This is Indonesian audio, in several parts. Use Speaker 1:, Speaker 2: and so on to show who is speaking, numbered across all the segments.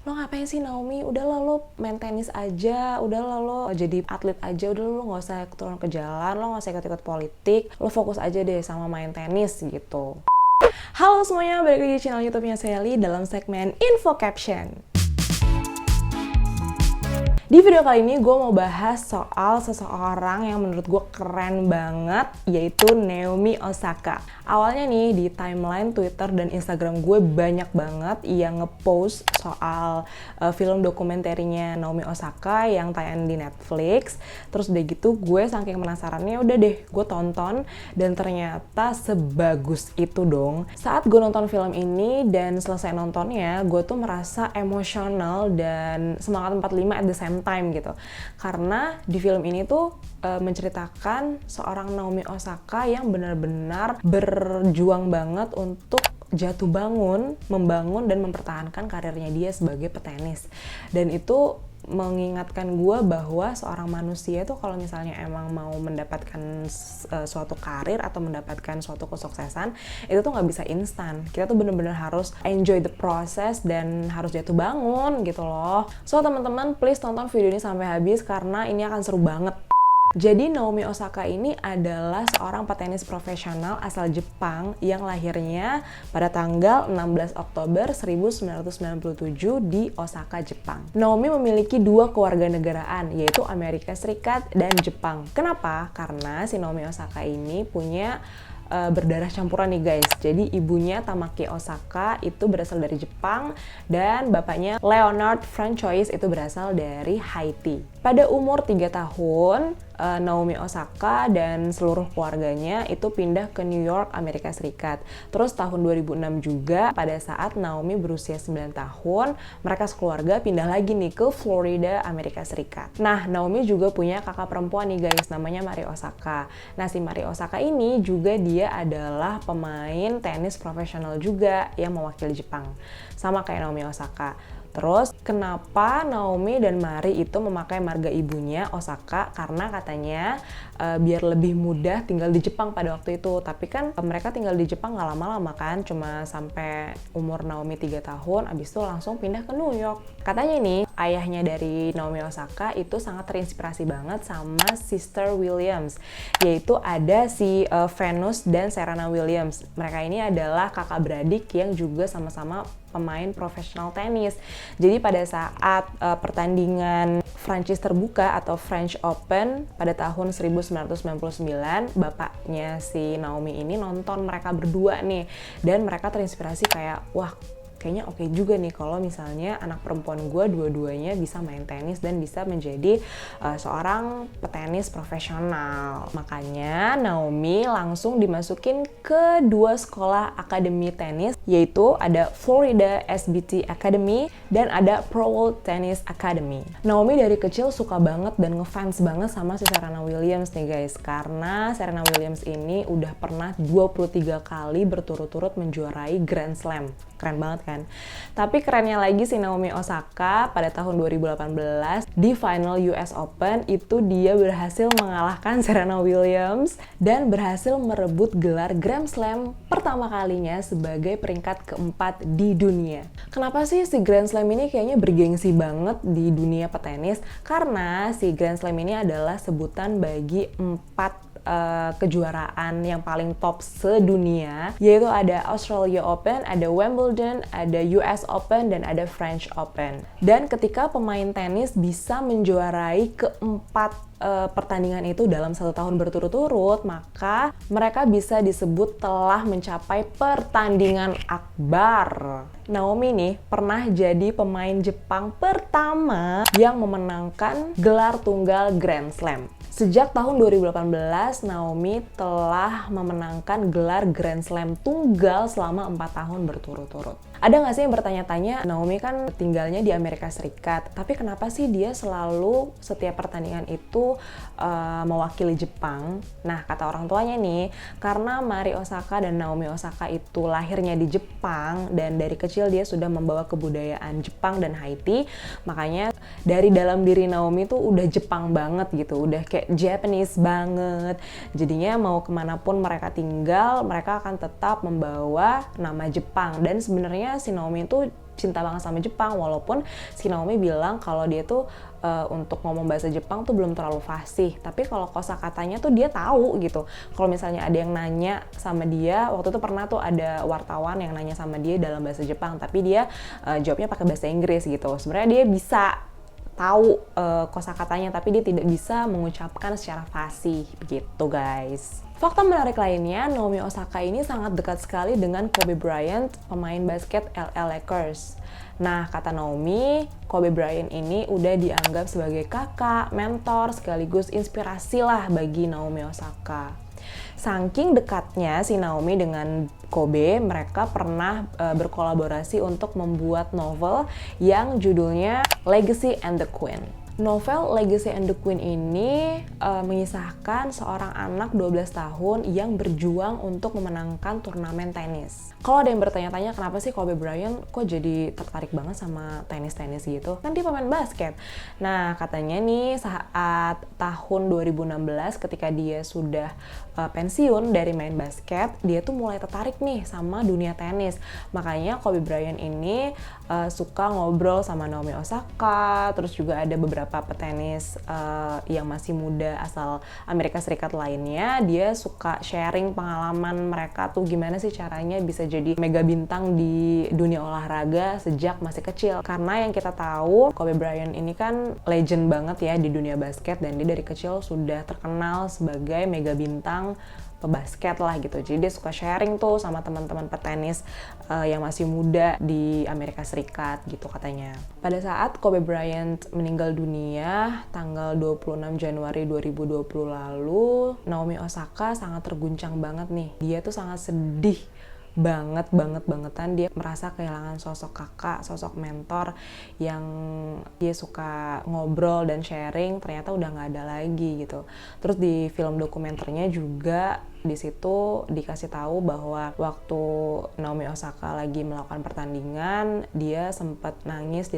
Speaker 1: lo ngapain sih Naomi, udahlah lo main tenis aja, udahlah lo jadi atlet aja, udah lo gak usah turun ke jalan, lo gak usah ikut-ikut politik, lo fokus aja deh sama main tenis gitu. Halo semuanya, balik lagi di channel YouTube-nya Sally dalam segmen Info Caption. Di video kali ini gue mau bahas soal seseorang yang menurut gue keren banget, yaitu Naomi Osaka. Awalnya nih di timeline Twitter dan Instagram gue banyak banget yang ngepost soal film dokumenterinya Naomi Osaka yang tayang di Netflix. Terus udah gitu gue saking penasarannya udah deh gue tonton, dan ternyata sebagus itu dong. Saat gue nonton film ini dan selesai nontonnya, gue tuh merasa emosional dan semangat 45 at the same time gitu. Karena di film ini tuh menceritakan seorang Naomi Osaka yang benar-benar berjuang banget untuk jatuh bangun, membangun dan mempertahankan karirnya dia sebagai petenis. Dan itu mengingatkan gue bahwa seorang manusia itu kalau misalnya emang mau mendapatkan suatu karir atau mendapatkan suatu kesuksesan, itu tuh nggak bisa instan. Kita tuh bener-bener harus enjoy the process dan harus jatuh bangun gitu loh. So teman-teman, please tonton video ini sampai habis karena ini akan seru banget. Jadi Naomi Osaka ini adalah seorang petenis profesional asal Jepang yang lahirnya pada tanggal 16 Oktober 1997 di Osaka, Jepang. Naomi memiliki dua kewarganegaraan, yaitu Amerika Serikat dan Jepang. Kenapa? Karena si Naomi Osaka ini punya berdarah campuran nih guys. Jadi ibunya Tamaki Osaka itu berasal dari Jepang dan bapaknya Leonard Francois itu berasal dari Haiti. Pada umur 3 tahun, Naomi Osaka dan seluruh keluarganya itu pindah ke New York, Amerika Serikat. Terus tahun 2006 juga pada saat Naomi berusia 9 tahun, mereka sekeluarga pindah lagi nih ke Florida, Amerika Serikat. Nah, Naomi juga punya kakak perempuan nih guys, namanya Mari Osaka. Nah, si Mari Osaka ini juga dia adalah pemain tenis profesional juga yang mewakili Jepang. Sama kayak Naomi Osaka. Terus kenapa Naomi dan Mari itu memakai marga ibunya Osaka? Karena katanya biar lebih mudah tinggal di Jepang pada waktu itu. Tapi kan mereka tinggal di Jepang gak lama-lama kan, cuma sampai umur Naomi 3 tahun, abis itu langsung pindah ke New York. Katanya nih, ayahnya dari Naomi Osaka itu sangat terinspirasi banget sama Sister Williams, yaitu ada si Venus dan Serena Williams. Mereka ini adalah kakak beradik yang juga sama-sama pemain profesional tenis. Jadi pada saat pertandingan Prancis terbuka atau French Open pada tahun 1999, bapaknya si Naomi ini nonton mereka berdua nih, dan mereka terinspirasi kayak, wah kayaknya oke juga nih kalau misalnya anak perempuan gue dua-duanya bisa main tenis dan bisa menjadi seorang petenis profesional. Makanya Naomi langsung dimasukin ke dua sekolah akademi tenis, yaitu ada Florida SBT Academy dan ada Pro World Tennis Academy. Naomi dari kecil suka banget dan ngefans banget sama si Serena Williams nih guys, karena Serena Williams ini udah pernah 23 kali berturut-turut menjuarai Grand Slam. Keren banget kan? Tapi kerennya lagi si Naomi Osaka pada tahun 2018 di final US Open itu dia berhasil mengalahkan Serena Williams dan berhasil merebut gelar Grand Slam pertama kalinya sebagai peringkat keempat di dunia. Kenapa sih si Grand Slam ini kayaknya bergengsi banget di dunia petenis? Karena si Grand Slam ini adalah sebutan bagi 4 kejuaraan yang paling top sedunia, yaitu ada Australia Open, ada Wimbledon, ada US Open, dan ada French Open. Dan ketika pemain tenis bisa menjuarai keempat pertandingan itu dalam 1 tahun berturut-turut, maka mereka bisa disebut telah mencapai pertandingan akbar. Naomi nih pernah jadi pemain Jepang pertama yang memenangkan gelar tunggal Grand Slam. Sejak tahun 2018, Naomi telah memenangkan gelar Grand Slam tunggal selama 4 tahun berturut-turut. Ada nggak sih yang bertanya-tanya, Naomi kan tinggalnya di Amerika Serikat, tapi kenapa sih dia selalu setiap pertandingan itu mewakili Jepang? Nah, kata orang tuanya nih, karena Mari Osaka dan Naomi Osaka itu lahirnya di Jepang dan dari kecil dia sudah membawa kebudayaan Jepang dan Haiti, makanya dari dalam diri Naomi tuh udah Jepang banget gitu, udah kayak Japanese banget. Jadinya mau kemanapun mereka tinggal, mereka akan tetap membawa nama Jepang. Dan sebenarnya si Naomi tuh cinta banget sama Jepang, walaupun si Naomi bilang kalau dia tuh untuk ngomong bahasa Jepang tuh belum terlalu fasih, tapi kalau kosakatanya tuh dia tahu gitu. Kalau misalnya ada yang nanya sama dia, waktu itu pernah tuh ada wartawan yang nanya sama dia dalam bahasa Jepang, tapi dia jawabnya pakai bahasa Inggris gitu. Sebenarnya dia bisa tahu kosakatanya, tapi dia tidak bisa mengucapkan secara fasih begitu guys. Fakta menarik lainnya, Naomi Osaka ini sangat dekat sekali dengan Kobe Bryant, pemain basket LA Lakers. Nah, kata Naomi, Kobe Bryant ini udah dianggap sebagai kakak, mentor, sekaligus inspirasi lah bagi Naomi Osaka. Saking dekatnya si Naomi dengan Kobe, mereka pernah berkolaborasi untuk membuat novel yang judulnya Legacy and the Queen. Novel Legacy and the Queen ini mengisahkan seorang anak 12 tahun yang berjuang untuk memenangkan turnamen tenis. Kalau ada yang bertanya-tanya kenapa sih Kobe Bryant kok jadi tertarik banget sama tenis-tenis gitu? Kan dia pemain basket. Nah, katanya nih saat tahun 2016 ketika dia sudah pensiun dari main basket, dia tuh mulai tertarik nih sama dunia tenis. Makanya Kobe Bryant ini suka ngobrol sama Naomi Osaka, terus juga ada beberapa petenis yang masih muda asal Amerika Serikat lainnya. Dia suka sharing pengalaman mereka tuh gimana sih caranya bisa jadi mega bintang di dunia olahraga sejak masih kecil. Karena yang kita tahu Kobe Bryant ini kan legend banget ya di dunia basket, dan dia dari kecil sudah terkenal sebagai mega bintang pebasket lah gitu. Jadi dia suka sharing tuh sama teman-teman petenis yang masih muda di Amerika Serikat gitu katanya. Pada saat Kobe Bryant meninggal dunia tanggal 26 Januari 2020 lalu, Naomi Osaka sangat terguncang banget nih. Dia tuh sangat sedih bangetan. Dia merasa kehilangan sosok kakak, sosok mentor yang dia suka ngobrol dan sharing, ternyata udah nggak ada lagi gitu. Terus di film dokumenternya juga di situ dikasih tahu bahwa waktu Naomi Osaka lagi melakukan pertandingan, dia sempat nangis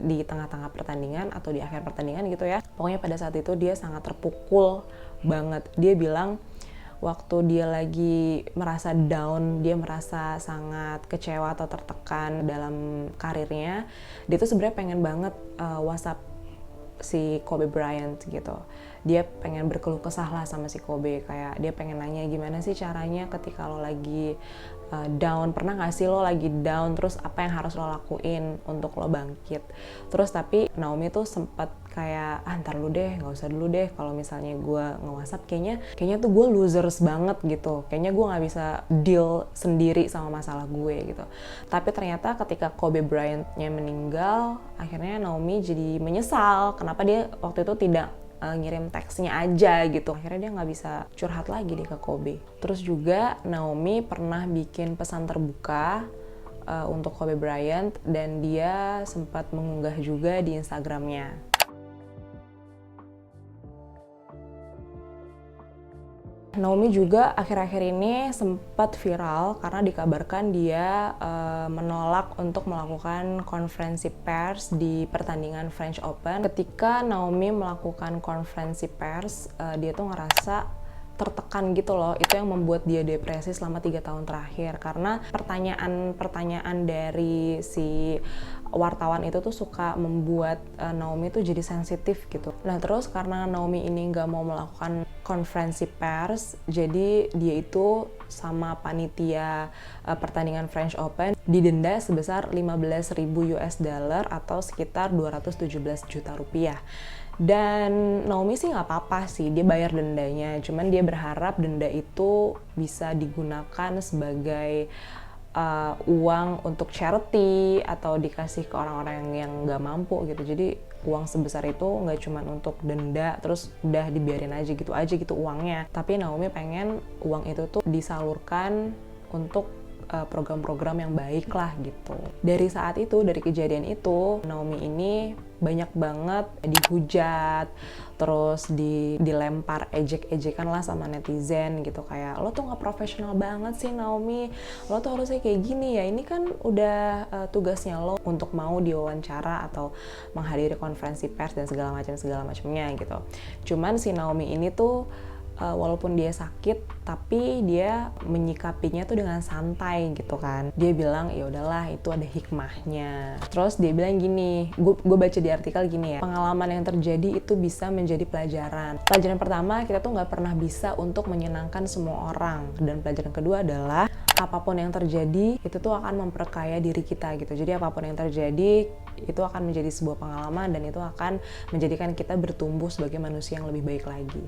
Speaker 1: di tengah-tengah pertandingan atau di akhir pertandingan gitu ya. Pokoknya pada saat itu dia sangat terpukul banget. Dia bilang waktu dia lagi merasa down, dia merasa sangat kecewa atau tertekan dalam karirnya, dia tuh sebenarnya pengen banget WhatsApp si Kobe Bryant gitu. Dia pengen berkeluh kesah lah sama si Kobe, kayak dia pengen nanya gimana sih caranya ketika lo lagi down, pernah gak sih lo lagi down, terus apa yang harus lo lakuin untuk lo bangkit. Terus tapi Naomi tuh sempet kayak ntar lu deh, gak usah dulu deh, kalau misalnya gue nge-WhatsApp kayaknya tuh gue losers banget gitu, kayaknya gue gak bisa deal sendiri sama masalah gue gitu. Tapi ternyata ketika Kobe Bryant-nya meninggal, akhirnya Naomi jadi menyesal kenapa dia waktu itu tidak ngirim teksnya aja gitu. Akhirnya dia nggak bisa curhat lagi deh ke Kobe. Terus juga Naomi pernah bikin pesan terbuka untuk Kobe Bryant, dan dia sempat mengunggah juga di Instagramnya. Naomi juga akhir-akhir ini sempat viral karena dikabarkan dia menolak untuk melakukan konferensi pers di pertandingan French Open. Ketika Naomi melakukan konferensi pers, dia tuh ngerasa tertekan gitu loh. Itu yang membuat dia depresi selama 3 tahun terakhir, karena pertanyaan-pertanyaan dari si wartawan itu tuh suka membuat Naomi tuh jadi sensitif gitu. Nah terus karena Naomi ini nggak mau melakukan konferensi pers, jadi dia itu sama panitia pertandingan French Open didenda sebesar 15.000 US dollar atau sekitar 217 juta rupiah. Dan Naomi sih nggak apa-apa sih, dia bayar dendanya, cuman dia berharap denda itu bisa digunakan sebagai uang untuk charity atau dikasih ke orang-orang yang nggak mampu gitu. Jadi uang sebesar itu nggak cuma untuk denda terus udah dibiarin aja gitu uangnya, tapi Naomi pengen uang itu tuh disalurkan untuk program-program yang baik lah gitu. Dari saat itu, dari kejadian itu, Naomi ini banyak banget dihujat, terus dilempar ejek-ejekan lah sama netizen gitu, kayak lo tuh nggak profesional banget sih Naomi, lo tuh harusnya kayak gini ya, ini kan udah tugasnya lo untuk mau diwawancara atau menghadiri konferensi pers dan segala macamnya gitu. Cuman si Naomi ini tuh walaupun dia sakit, tapi dia menyikapinya tuh dengan santai gitu kan. Dia bilang ya udahlah, itu ada hikmahnya. Terus dia bilang gini, gue baca di artikel gini ya, pengalaman yang terjadi itu bisa menjadi pelajaran. Pelajaran pertama, kita tuh nggak pernah bisa untuk menyenangkan semua orang. Dan pelajaran kedua adalah apapun yang terjadi itu tuh akan memperkaya diri kita gitu. Jadi apapun yang terjadi itu akan menjadi sebuah pengalaman dan itu akan menjadikan kita bertumbuh sebagai manusia yang lebih baik lagi.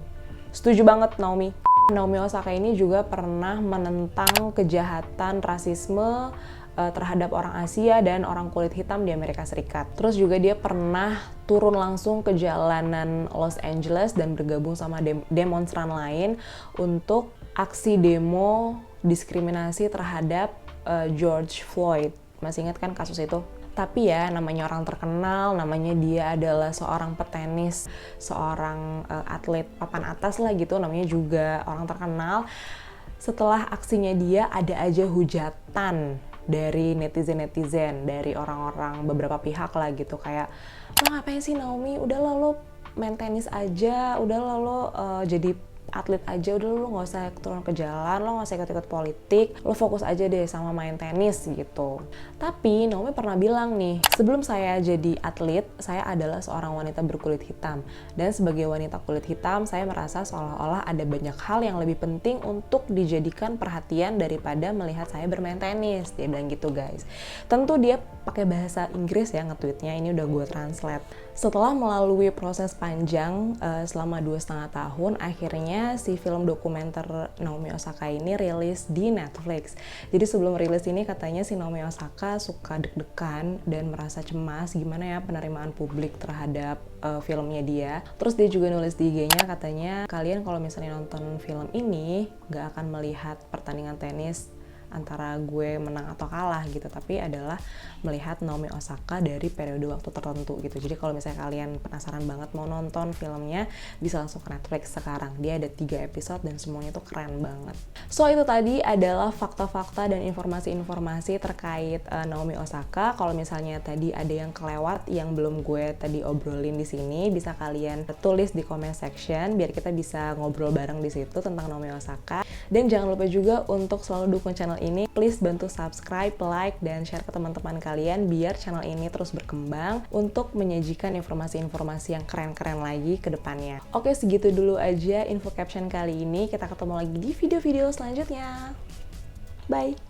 Speaker 1: Setuju banget Naomi. Naomi Osaka ini juga pernah menentang kejahatan rasisme terhadap orang Asia dan orang kulit hitam di Amerika Serikat. Terus juga dia pernah turun langsung ke jalanan Los Angeles dan bergabung sama demonstran lain untuk aksi demo diskriminasi terhadap George Floyd. Masih ingat kan kasus itu? Tapi ya, namanya orang terkenal, namanya dia adalah seorang petenis, seorang atlet papan atas lah gitu, namanya juga orang terkenal. Setelah aksinya dia, ada aja hujatan dari netizen-netizen, dari orang-orang beberapa pihak lah gitu, kayak lo ngapain sih Naomi, udahlah lo main tenis aja, udahlah lo jadi atlet aja, udah lo gak usah turun ke jalan, lo gak usah ikut-ikut politik, lo fokus aja deh sama main tenis gitu. Tapi Naomi pernah bilang nih, sebelum saya jadi atlet, saya adalah seorang wanita berkulit hitam, dan sebagai wanita kulit hitam, saya merasa seolah-olah ada banyak hal yang lebih penting untuk dijadikan perhatian daripada melihat saya bermain tenis. Dia bilang gitu guys. Tentu dia pakai bahasa Inggris ya nge-tweetnya, ini udah gue translate. Setelah melalui proses panjang selama 2,5 tahun, akhirnya si film dokumenter Naomi Osaka ini rilis di Netflix. Jadi sebelum rilis ini katanya si Naomi Osaka suka deg-degan dan merasa cemas gimana ya penerimaan publik terhadap filmnya dia. Terus dia juga nulis di IG-nya katanya, kalian kalau misalnya nonton film ini gak akan melihat pertandingan tenis antara gue menang atau kalah gitu, tapi adalah melihat Naomi Osaka dari periode waktu tertentu gitu. Jadi kalau misalnya kalian penasaran banget mau nonton filmnya, bisa langsung ke Netflix sekarang. Dia ada 3 episode dan semuanya tuh keren banget. So itu tadi adalah fakta-fakta dan informasi-informasi terkait Naomi Osaka. Kalau misalnya tadi ada yang kelewat yang belum gue tadi obrolin di sini, bisa kalian tulis di comment section biar kita bisa ngobrol bareng di situ tentang Naomi Osaka. Dan jangan lupa juga untuk selalu dukung channel ini, please bantu subscribe, like, dan share ke teman-teman kalian biar channel ini terus berkembang untuk menyajikan informasi-informasi yang keren-keren lagi ke depannya. Oke, segitu dulu aja info caption kali ini. Kita ketemu lagi di video-video selanjutnya. Bye!